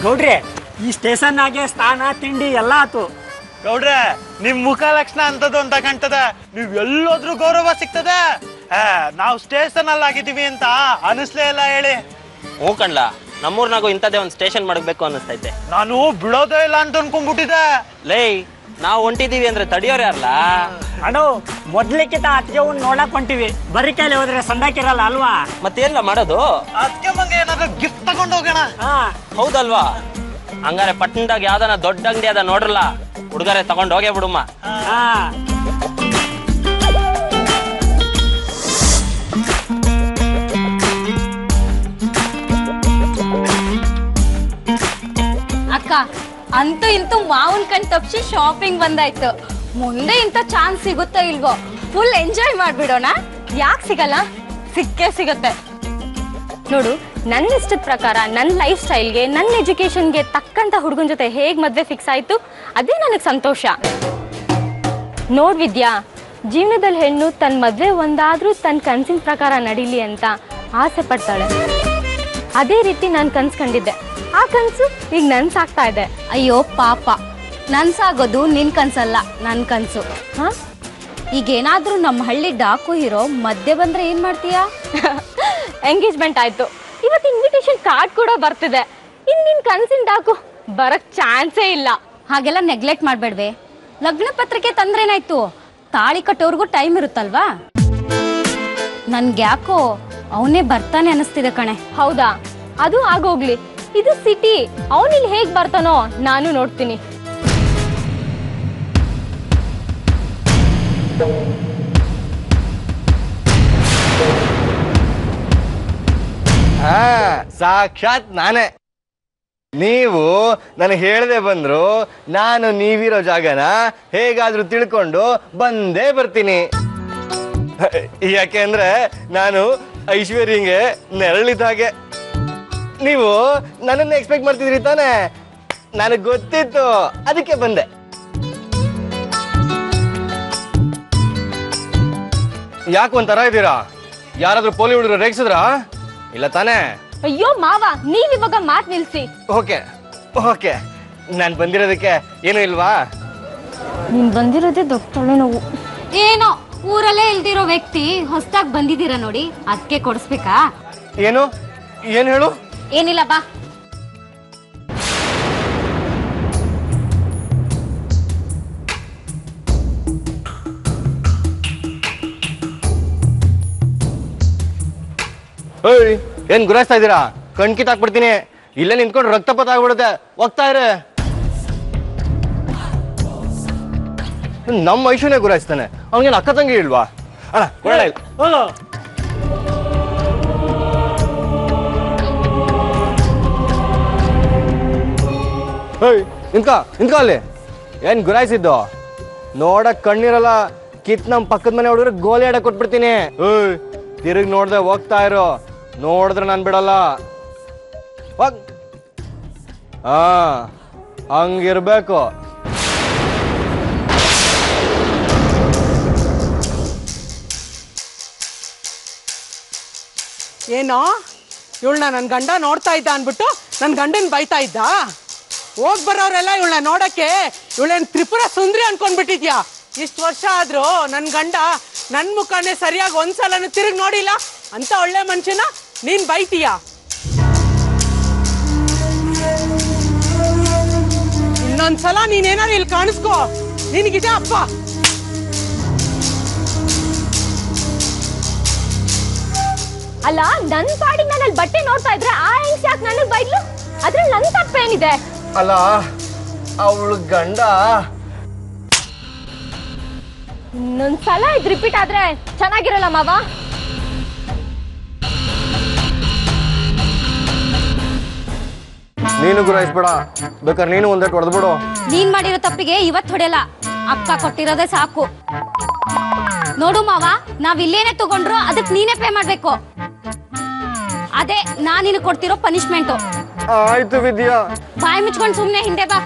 ಗೌಡ್ರೆ ಈ ಸ್ಟೇಷನ್ನಾಗೆ ಸ್ಥಾನ ತಿಂಡಿ ಎಲ್ಲ ಆತು. ಗೌಡ್ರೆ ನಿಮ್ ಮುಖ ಲಕ್ಷಣ ಅಂತದ್ದು ಅಂತ ಕಾಣ್ತದ. ನೀವ್ ಎಲ್ಲೋದ್ರೂ ಗೌರವ ಸಿಗ್ತದೆ. ನಾವು ಸ್ಟೇಷನ್ ಅಲ್ಲಿ ಆಗಿದೀವಿ ಅಂತ ಅನಿಸ್ಲೇ ಇಲ್ಲ ಹೇಳಿ. ಹ್ಞೂ ಕಣ್ಲ, ನಮ್ಮೂರ್ನಾಗೂ ಇಂಥದ್ದೇ ಒಂದು ಸ್ಟೇಷನ್ ಮಾಡಬೇಕು ಅನ್ನಿಸ್ತೈತೆ. ನಾನು ಬಿಡೋದೇ ಇಲ್ಲ ಅಂತ ಅನ್ಕೊಂಡ್ಬಿಟ್ಟಿದ್ದೆ. ಲೇ, ನಾವು ಹೊಂಟಿದೀವಿ ಅಂದ್ರೆ ತಡಿಯೋರು ಯಾರಲ್ಲ? ಅಣ್ಣ ಮೊದ್ಲಿಕ್ಕಿಂತ ಅತ್ತಿಗೆ ನೋಡಕ್ ಹೊಂಟಿವಿ. ಬರೀ ಕೈಲಿ ಹೋದ್ರೆ ಸಂದಾಕಿರಲ್ಲ ಅಲ್ವಾ? ಮತ್ತೇನಿಲ್ಲ ಮಾಡೋದು? ಅದಕ್ಕೆ ಮಂಗೆ ಏನಾದ್ರು ಗಿಫ್ಟ್ ತಗೊಂಡು ಹೋಗೋಣ. ಹೌದಲ್ವಾ? ಹಂಗಾರೆ ಪಟ್ಟಣದಾಗ ಯಾವ್ದಾನ ದೊಡ್ಡ ಅಂಗಡಿ ಅದ ನೋಡ್ರಲ್ಲ, ಹುಡುಗರೆ ತಗೊಂಡು ಹೋಗೇ ಬಿಡುಮ್ಮ. ಅಕ್ಕ, ಅಂತೂ ಇಂತೂ ಮಾವನ್ ಕಣ್ ತಪ್ಸಿ ಶಾಪಿಂಗ್ ಬಂದಾಯ್ತು. ಮುಂದೆ ಇಂಥ ಚಾನ್ಸ್ ಸಿಗುತ್ತೋ ಇಲ್ವೋ, ಫುಲ್ ಎಂಜಾಯ್ ಮಾಡ್ಬಿಡೋಣ. ಯಾಕೆ ಸಿಗಲ್ಲ? ಸಿಕ್ಕೇ ಸಿಗುತ್ತೆ ನೋಡು. ನನ್ನ ಇಷ್ಟದ ಪ್ರಕಾರ ನನ್ನ ಲೈಫ್ ಸ್ಟೈಲ್ಗೆ, ನನ್ನ ಎಜುಕೇಶನ್ಗೆ ತಕ್ಕಂತ ಹುಡುಗನ ಜೊತೆ ಹೇಗ್ ಮದ್ವೆ ಫಿಕ್ಸ್ ಆಯ್ತು, ಅದೇ ನನಗೆ ಸಂತೋಷ. ನೋಡ್ ವಿದ್ಯಾ, ಜೀವನದಲ್ಲಿ ಹೆಣ್ಣು ತನ್ನ ಮದ್ವೆ ಒಂದಾದ್ರೂ ತನ್ನ ಕನ್ಸಿನ ಪ್ರಕಾರ ನಡೀಲಿ ಅಂತ ಆಸೆ ಪಡ್ತಾಳೆ. ಅದೇ ರೀತಿ ನಾನು ಕನ್ಸ್ಕೊಂಡಿದ್ದೆ. ಆ ಕನ್ಸು ಈಗ ನನ್ಸಾಗ್ತಾ ಇದೆ. ಅಯ್ಯೋ ಪಾಪ, ನನ್ಸಾಗೋದು ನಿನ್ ಕನ್ಸಲ್ಲ, ನನ್ ಕನ್ಸು. ಹಾ, ಈಗೇನಾದ್ರೂ ನಮ್ಮ ಹಳ್ಳಿ ಡಾಕು ಹೀರೋ ಮಧ್ಯೆ ಬಂದ್ರೆ ಏನ್ ಮಾಡ್ತೀಯಾ? ಎಂಗೇಜ್ಮೆಂಟ್ ಆಯ್ತು, ಇವತ್ತು ಇನ್ವಿಟೇಷನ್ ಕಾರ್ಡ್ ಕೂಡ ಬರ್ತಿದೆ. ನಿನ್ ಕನ್ಸಿನ ಡಾಕು ಬರಕ್ ಚಾನ್ಸೇ ಇಲ್ಲ. ಹಾಗೆಲ್ಲ ನೆಗ್ಲೆಕ್ಟ್ ಮಾಡ್ಬೇಡ್ವೆ. ಲಗ್ನ ಪತ್ರಿಕೆ ತಂದ್ರೇನಾಯ್ತು, ತಾಳಿ ಕಟ್ಟೋರ್ಗೂ ಟೈಮ್ ಇರುತ್ತಲ್ವಾ? ನನ್ಗ್ಯಾಕೋ ಅವನೇ ಬರ್ತಾನೆ ಅನಿಸ್ತಿದೆ ಕಣೆ. ಹೌದಾ? ಅದು ಆಗೋಗ್ಲಿ, ಇದು ಸಿಟಿ. ಅವನಿಲ್ಲಿ ಹೇಗ್ ಬರ್ತಾನೋ ನಾನು ನೋಡ್ತೀನಿ. ಸಾಕ್ಷಾತ್ ನಾನೇ. ನೀವು ನನಗೆ ಹೇಳದೆ ಬಂದ್ರು ನಾನು ನೀವಿರೋ ಜಾಗನ ಹೇಗಾದ್ರೂ ತಿಳ್ಕೊಂಡು ಬಂದೇ ಬರ್ತೀನಿ. ಯಾಕೆಂದ್ರೆ ನಾನು ಐಶ್ವರ್ಯಂಗೆ ನೆರಳಿದ ಹಾಗೆ. ನೀವು ನನ್ನನ್ನು ಎಕ್ಸ್ಪೆಕ್ಟ್ ಮಾಡ್ತಿದ್ರಿ ತಾನೆ? ನನಗೆ ಗೊತ್ತಿತ್ತು, ಅದಕ್ಕೆ ಬಂದೆ. ಯಾಕೆ ಒಂಥರ ಇದ್ದೀರಾ? ಯಾರಾದ್ರೂ ಪೋಲಿ ಹುಡುಗರು ರೇಗಿಸಿದ್ರಾ? ಇಲ್ಲ ತಾನೇ? ಅಯ್ಯೋ ಮಾವ, ನೀವಿವಾಗ ಮಾತ್ ನಿಲ್ಸಿ. ಓಕೆ ಓಕೆ, ನಾನು ಬಂದಿರೋದಕ್ಕೆ ಏನು ಇಲ್ವಾ? ನೀನ್ ಬಂದಿರೋದೇ ದೊಡ್ಡ ತಲೆನೋವು. ಏನೋ ಊರಲ್ಲೇ ಇಲ್ದಿರೋ ವ್ಯಕ್ತಿ ಹೊಸದಾಗಿ ಬಂದಿದ್ದೀರಾ ನೋಡಿ, ಅದಕ್ಕೆ ಕೊಡಿಸ್ಬೇಕಾ? ಏನು ಏನು ಹೇಳು? ಏನಿಲ್ಲ ಬಾ. ಏನ್ ಗುರಾಯಿಸ್ತಾ ಇದ್ದೀರಾ? ಕಣ್ಕಿ ತಾಕ್ಬಿಡ್ತೀನಿ. ಇಲ್ಲೇ ನಿಂತ್ಕೊಂಡು ರಕ್ತಪಾತ ಆಗ್ಬಿಡುತ್ತೆ. ಹೋಗ್ತಾ ಇರ. ನಮ್ಮ ಐಶ್ವರ್ಯ ಗುರಾಯಿಸ್ತಾನೆ, ಅವನಿಗೇನು ಅಕ್ಕ ತಂಗಿ ಇಲ್ವಾ? ಅಣ್ಣ ಕೊಡಲ್ಲ. ನಿಂತ್ಕ ಅಲ್ಲಿ. ಏನ್ ಗುರಾಯಿಸಿದ್ದು? ನೋಡಕ್ ಕಣ್ಣಿರಲ್ಲ, ಕಿತ್ ನಮ್ ಪಕ್ಕದ ಮನೆ ಹುಡುಗರು ಗೋಲಿ ಆಡಕ್ ಕೊಟ್ಬಿಡ್ತೀನಿ. ತಿರುಗಿ ನೋಡ್ದೆ ಹೋಗ್ತಾ ಇರೋ, ನೋಡಿದ್ರೆ ನಾನು ಬಿಡಲ್ಲ. ಹಂಗಿರ್ಬೇಕು. ಏನೋ ಇವಳನ್ನ ನನ್ನ ಗಂಡ ನೋಡ್ತಾ ಇದ್ದ ಅನ್ಬಿಟ್ಟು ನನ್ನ ಗಂಡನ್ ಬೈತಾ ಇದ್ದ. ಹೋಗ್ ಬರೋರೆಲ್ಲ ಇವಳನ್ನ ನೋಡಕ್ಕೆ ಇವಳೇನ್ ತ್ರಿಪುರ ಸುಂದ್ರಿ ಅನ್ಕೊಂಡ್ಬಿಟ್ಟಿದ್ಯಾ? ಇಷ್ಟು ವರ್ಷ ಆದ್ರೂ ನನ್ನ ಗಂಡ ನನ್ನ ಮುಖನೇ ಸರಿಯಾಗಿ ಒಂದ್ಸಲನು ತಿರುಗಿ ನೋಡಿಲ್ಲ. ಅಂತ ಒಳ್ಳೆ ಮನುಷ್ಯನ ನೀನ್ ಬೈತೀಯ? ಇನ್ನೊಂದ್ಸಲ ನೀನೇನಾದ್ರು ಇಲ್ಲಿ ಕಾಣಿಸ್ಕೋ, ನಿನಗಿದೆ ಅಪ್ಪ. ಅಲ್ಲ, ನನ್ ಪಾಡಿಗೆ ನಾನು ಅಲ್ಲಿ ಬಟ್ಟೆ ನೋಡ್ತಾ ಇದ್ರೆ ಆ ಹೆಂಗ್ಸ್ ಯಾಕೆ ನನಗ್ ಬೈದ್ಲು? ಅದ್ರಲ್ಲಿ ನನ್ ತಪ್ಪೇನಿದೆ? ಅಲ್ಲ, ಅವಳು ಗಂಡ. ಇನ್ನೊಂದ್ಸಲ ಇದು ರಿಪೀಟ್ ಆದ್ರೆ ಚೆನ್ನಾಗಿರಲ್ಲ ಮಾವ. ನೀನು ಗುರಾಯಿಸ್ಬೇಡ, ಬೇಕಾದ್ರೆ ನೀನು ಒಂದೇಟ್ ಹೊಡೆದ್ಬಿಡು. ನೀನ್ ಮಾಡಿರೋ ತಪ್ಪಿಗೆ ಇವತ್ತು ಹೊಡೆಯಲ್ಲ, ಅಕ್ಕ ಕೊಟ್ಟಿರೋದೇ ಸಾಕು. ನೋಡು ಮಾವ, ನಾವ್ ಇಲ್ಲೇನೆ ತಗೊಂಡ್ರು ಅದಕ್ಕೆ ನೀನೇ ಪೇ ಮಾಡ್ಬೇಕು. ಅದೇ ನಾನಿನ ಕೊಡ್ತಿರೋ ಪನಿಷ್ಮೆಂಟ್. ಆಯ್ತು ವಿದ್ಯಾ, ಬಾಯಿ ಮುಚ್ಕೊಂಡು ಸುಮ್ನೆ ಹಿಂದೆ ಬಾ.